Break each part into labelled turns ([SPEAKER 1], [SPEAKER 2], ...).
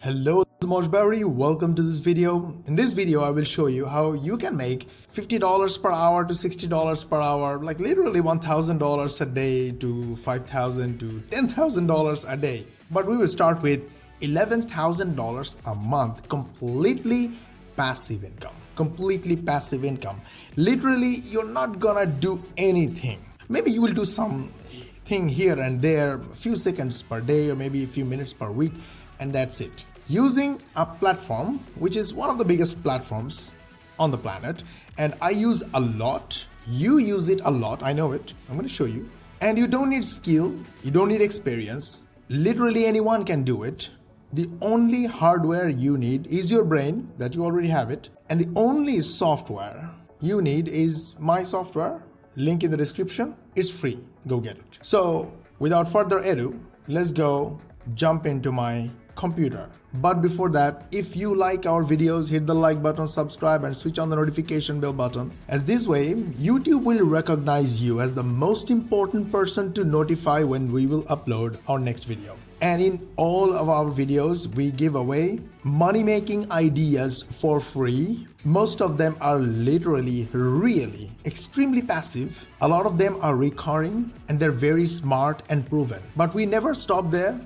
[SPEAKER 1] Hello, this is Mosh Bari. Welcome to this video. In this video, I will show you how you can make $50 per hour to $60 per hour, like literally $1,000 a day to $5,000 to $10,000 a day. But we will start with $11,000 a month, completely passive income. Completely passive income. Literally, you're not gonna do anything. Maybe you will do something here and there, a few seconds per day or maybe a few minutes per week, and that's it. Using a platform which is one of the biggest platforms on the planet, and I use a lot. You use it a lot, I know it. I'm going to show you. And you don't need skill, you don't need experience. Literally anyone can do it. The only hardware you need is your brain, that you already have it, and the only software you need is my software. Link in the description. It's free. Go get it. So without further ado, let's go jump into my computer. But before that, if you like our videos, hit the like button, subscribe, and switch on the notification bell button, as this way YouTube will recognize you as the most important person to notify when we will upload our next video. And in all of our videos, we give away money-making ideas for free. Most of them are literally, really, extremely passive. A lot of them are recurring and they're very smart and proven. But we never stop there.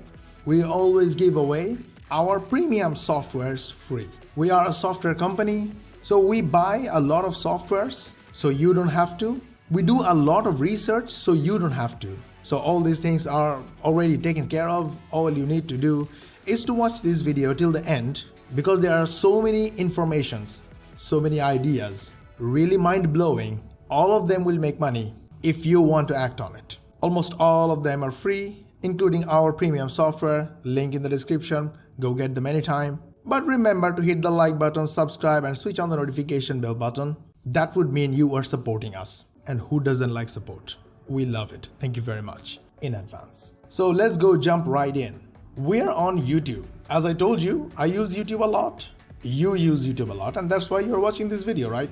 [SPEAKER 1] We always give away our premium softwares free. We are a software company, so we buy a lot of softwares so you don't have to. We do a lot of research so you don't have to. So all these things are already taken care of. All you need to do is to watch this video till the end, because there are so many informations, so many ideas, really mind-blowing. All of them will make money if you want to act on it. Almost all of them are free, including our premium software. Link in the description. Go get them anytime. But remember to hit the like button, subscribe, and switch on the notification bell button. That would mean you are supporting us. And who doesn't like support? We love it. Thank you very much in advance. So let's go jump right in. We're on YouTube. As I told you, I use YouTube a lot. You use YouTube a lot, and that's why you're watching this video, right?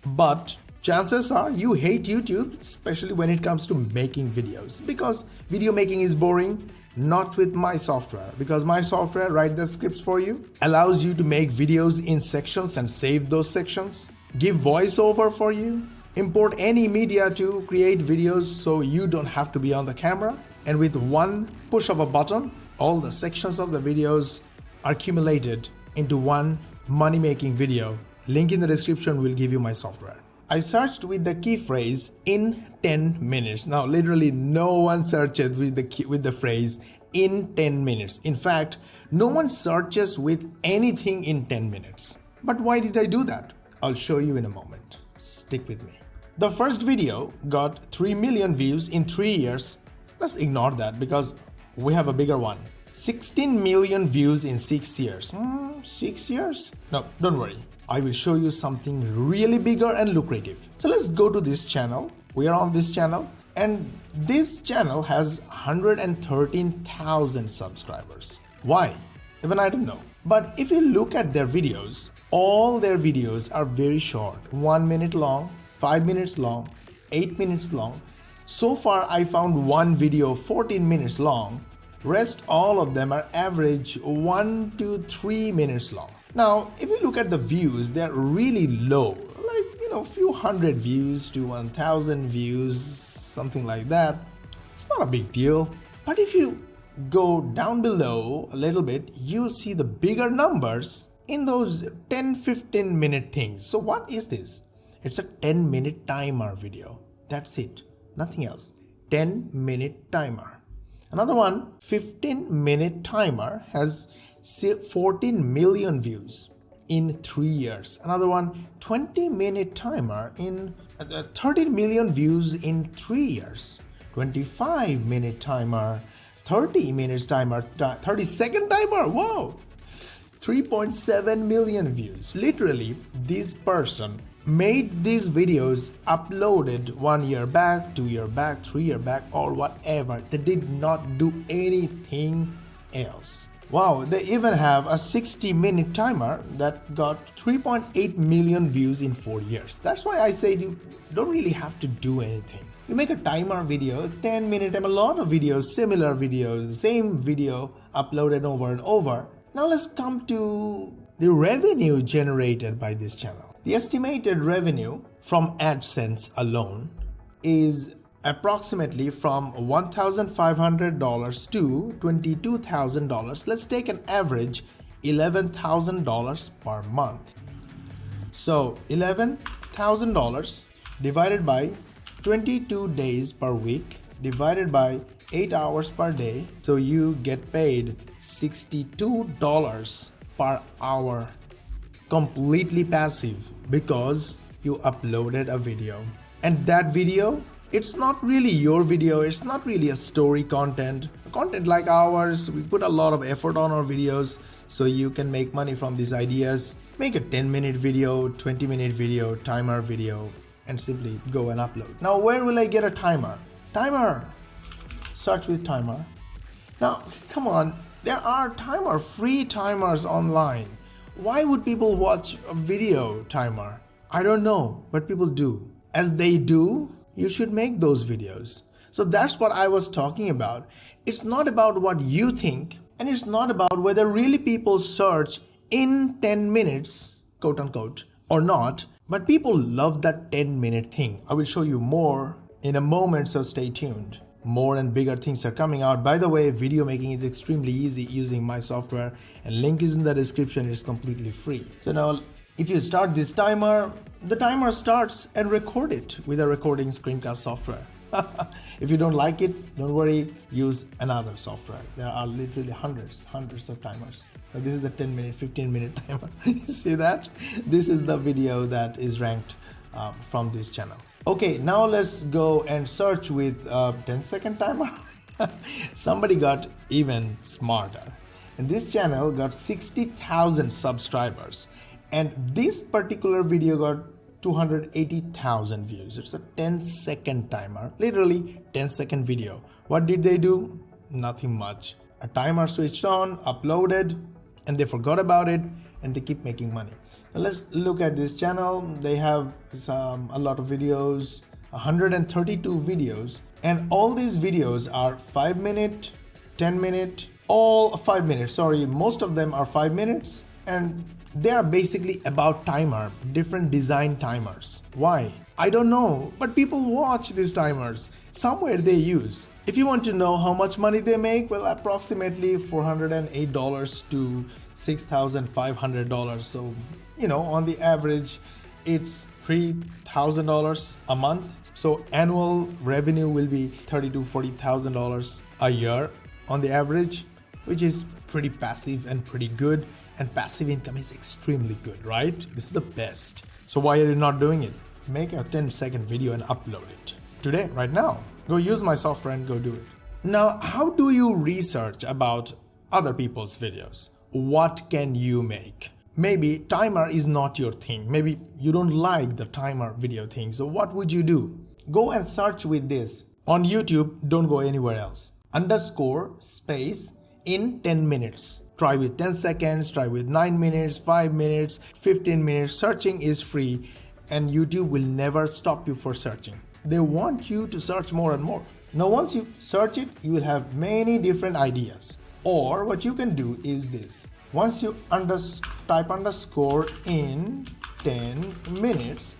[SPEAKER 1] But chances are you hate YouTube, especially when it comes to making videos, because video making is boring. Not with my software, because my software writes the scripts for you, allows you to make videos in sections and save those sections, give voiceover for you, import any media to create videos so you don't have to be on the camera, and with one push of a button, all the sections of the videos are accumulated into one money-making video. Link in the description will give you my software. I searched with the key phrase in 10 minutes. Now, literally no one searches with the phrase in 10 minutes. In fact, no one searches with anything in 10 minutes. But why did I do that? I'll show you in a moment. Stick with me. The first video got 3 million views in 3 years. Let's ignore that because we have a bigger one. 16 million views in 6 years. 6 years? No, don't worry. I will show you something really bigger and lucrative. So let's go to this channel. We are on this channel, and this channel has 113,000 subscribers. Why? Even I don't know. But if you look at their videos, all their videos are very short. 1 minute long, 5 minutes long, 8 minutes long. So far I found one video 14 minutes long. Rest all of them are average 1 to 3 minutes long. Now, if you look at the views, they're really low, like, few hundred views to 1,000 views, something like that. It's not a big deal. But if you go down below a little bit, you'll see the bigger numbers in those 10-15 minute things. So what is this? It's a 10-minute timer video. That's it. Nothing else. 10-minute timer. Another one, 15-minute timer, has 14 million views in 3 years. Another one, 20-minute timer in 13 million views in 3 years. 25-minute timer, 30 minutes timer, 30-second timer, wow! 3.7 million views. Literally, this person made these videos, uploaded 1 year back, 2 year back, 3 year back, or whatever. They did not do anything else. Wow, they even have a 60-minute timer that got 3.8 million views in 4 years. That's why I say you don't really have to do anything. You make a timer video, 10-minute, and a lot of videos, similar videos, same video uploaded over and over. Now let's come to the revenue generated by this channel. The estimated revenue from AdSense alone is approximately from $1,500 to $22,000. Let's take an average $11,000 per month. So $11,000 divided by 22 days per week divided by 8 hours per day. So you get paid $62 per hour, completely passive, because you uploaded a video. And that video, it's not really your video, it's not really a story content like ours. We put a lot of effort on our videos so you can make money from these ideas. Make a 10-minute video, 20-minute video, timer video, and simply go and upload. Now where will I get a timer? Search with timer. Now come on, there are free timers online. Why would people watch a video timer? I don't know, but people do. As they do, you should make those videos. So that's what I was talking about. It's not about what you think, and it's not about whether really people search in 10 minutes, quote unquote, or not, but people love that 10-minute thing. I will show you more in a moment, so stay tuned. More and bigger things are coming out. By the way, video making is extremely easy using my software, and link is in the description. It's completely free. So now if you start this timer, the timer starts and record it with a recording screencast software. If you don't like it, don't worry, use another software. There are literally hundreds of timers. But this is the 10-minute, 15-minute timer. You see that? This is the video that is ranked from this channel. Okay, now let's go and search with 10-second timer. Somebody got even smarter. And this channel got 60,000 subscribers. And this particular video got 280,000 views. It's a 10-second timer, literally 10-second video. What did they do? Nothing much. A timer switched on, uploaded, and they forgot about it, and they keep making money. Now let's look at this channel. They have a lot of videos, 132 videos, and all these videos are 5-minute, 10-minute, all 5 minutes. Sorry, most of them are 5 minutes, and they are basically about timer, different design timers. Why? I don't know, but people watch these timers. Somewhere they use. If you want to know how much money they make, well, approximately $408 to $6,500. So, on the average, it's $3,000 a month. So annual revenue will be $30,000 to $40,000 a year on the average, which is pretty passive and pretty good. And passive income is extremely good, right? This is the best. So why are you not doing it? Make a 10-second video and upload it today, right now. Go use my software and go do it. Now, how do you research about other people's videos? What can you make? Maybe timer is not your thing. Maybe you don't like the timer video thing. So what would you do? Go and search with this. On YouTube, don't go anywhere else. _space in 10 minutes. Try with 10 seconds, try with 9 minutes, 5 minutes, 15 minutes. Searching is free, and YouTube will never stop you for searching. They want you to search more and more. Now, once you search it, you will have many different ideas. Or what you can do is this. Once you type underscore in 10 minutes,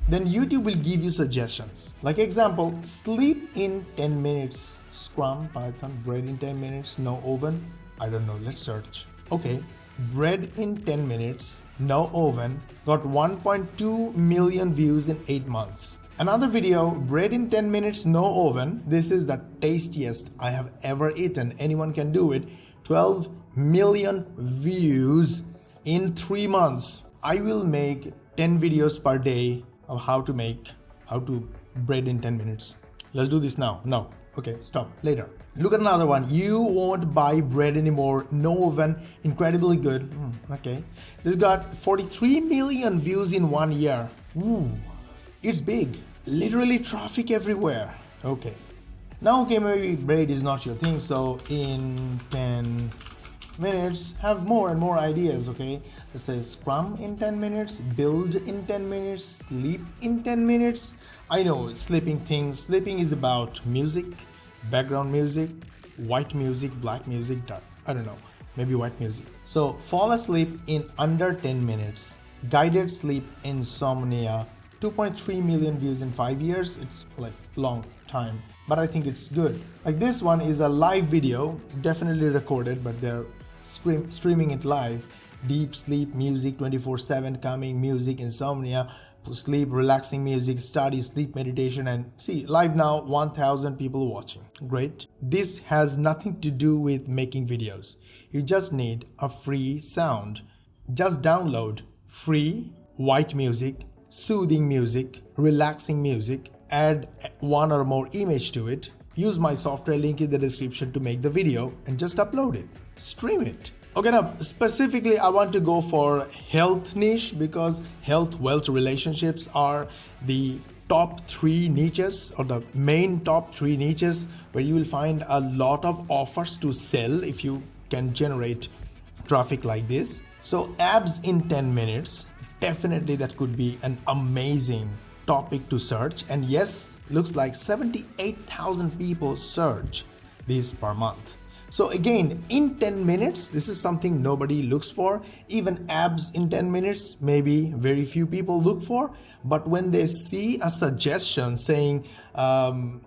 [SPEAKER 1] then YouTube will give you suggestions. Like example, sleep in 10 minutes. Scrum, Python, bread in 10 minutes, no oven. I don't know, let's search. Okay, bread in 10 minutes, no oven, got 1.2 million views in 8 months. Another video, bread in 10 minutes, no oven. This is the tastiest I have ever eaten. Anyone can do it. 12 million views in 3 months. I will make 10 videos per day of how to bread in 10 minutes. Let's do this now. No. Okay, stop. Later. Look at another one. You won't buy bread anymore. No oven. Incredibly good. Okay. This got 43 million views in 1 year. Ooh, it's big. Literally traffic everywhere. Okay. Now, okay, maybe bread is not your thing. So in 10 minutes, have more and more ideas, okay? It says scrum in 10 minutes, build in 10 minutes, sleep in 10 minutes. I know sleeping things. Sleeping is about music, background music, white music, black music, dark. I don't know, maybe white music. So fall asleep in under 10 minutes. Guided sleep insomnia. 2.3 million views in 5 years. It's like long time, but I think it's good. Like this one is a live video, definitely recorded, but they're streaming it live. Deep sleep music, 24/7 calming music, insomnia, sleep, relaxing music, study, sleep meditation, and see, live now, 1,000 people watching. Great. This has nothing to do with making videos. You just need a free sound. Just download free white music, soothing music, relaxing music, add one or more image to it, use my software link in the description to make the video, and just upload it. Stream it. Okay, now specifically I want to go for health niche because health, wealth, relationships are the top 3 niches, or the main top 3 niches where you will find a lot of offers to sell if you can generate traffic like this. So abs in 10 minutes, definitely that could be an amazing topic to search. And yes, looks like 78,000 people search this per month. So again, in 10 minutes, this is something nobody looks for. Even abs in 10 minutes, maybe very few people look for. But when they see a suggestion saying,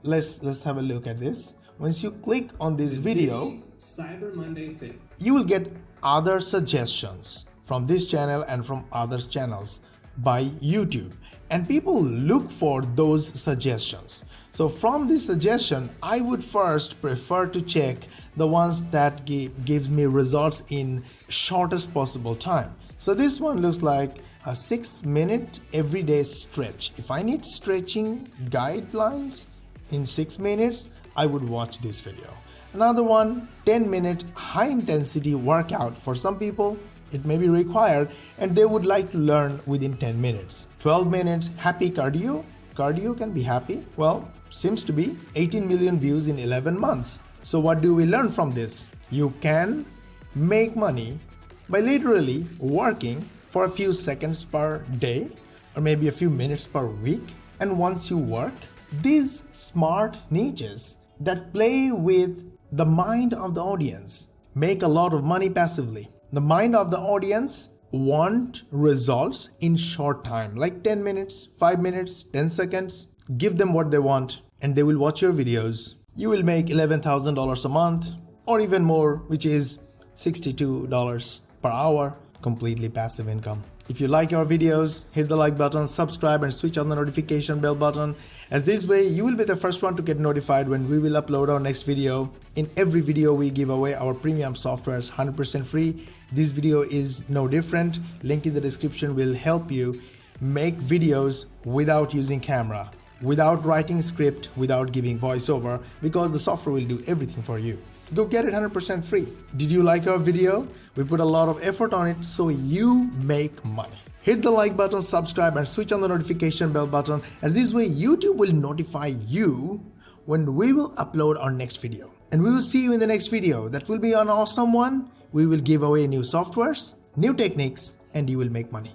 [SPEAKER 1] let's have a look at this. Once you click on this video,
[SPEAKER 2] Cyber Monday sale.
[SPEAKER 1] you will get other suggestions from this channel and from other channels by YouTube. And people look for those suggestions. So from this suggestion, I would first prefer to check the ones that gives me results in shortest possible time. So this one looks like a 6-minute everyday stretch. If I need stretching guidelines in 6 minutes, I would watch this video. Another one, 10-minute high intensity workout. For some people, it may be required and they would like to learn within 10 minutes. 12 minutes happy cardio. Cardio can be happy. Well, seems to be 18 million views in 11 months. So what do we learn from this? You can make money by literally working for a few seconds per day or maybe a few minutes per week. And once you work, these smart niches that play with the mind of the audience make a lot of money passively. The mind of the audience want results in short time, like 10 minutes, 5 minutes, 10 seconds. Give them what they want and they will watch your videos. You will make $11,000 a month or even more, which is $62 per hour, completely passive income. If you like our videos, hit the like button, subscribe and switch on the notification bell button, as this way you will be the first one to get notified when we will upload our next video. In every video we give away our premium softwares 100% free. This video is no different. Link in the description will help you make videos without using camera, without writing script, without giving voiceover, because the software will do everything for you. Go get it 100% free. Did you like our video? We put a lot of effort on it so you make money. Hit the like button, subscribe and switch on the notification bell button, as this way YouTube will notify you when we will upload our next video. And we will see you in the next video. That will be an awesome one. We will give away new softwares, new techniques, and you will make money.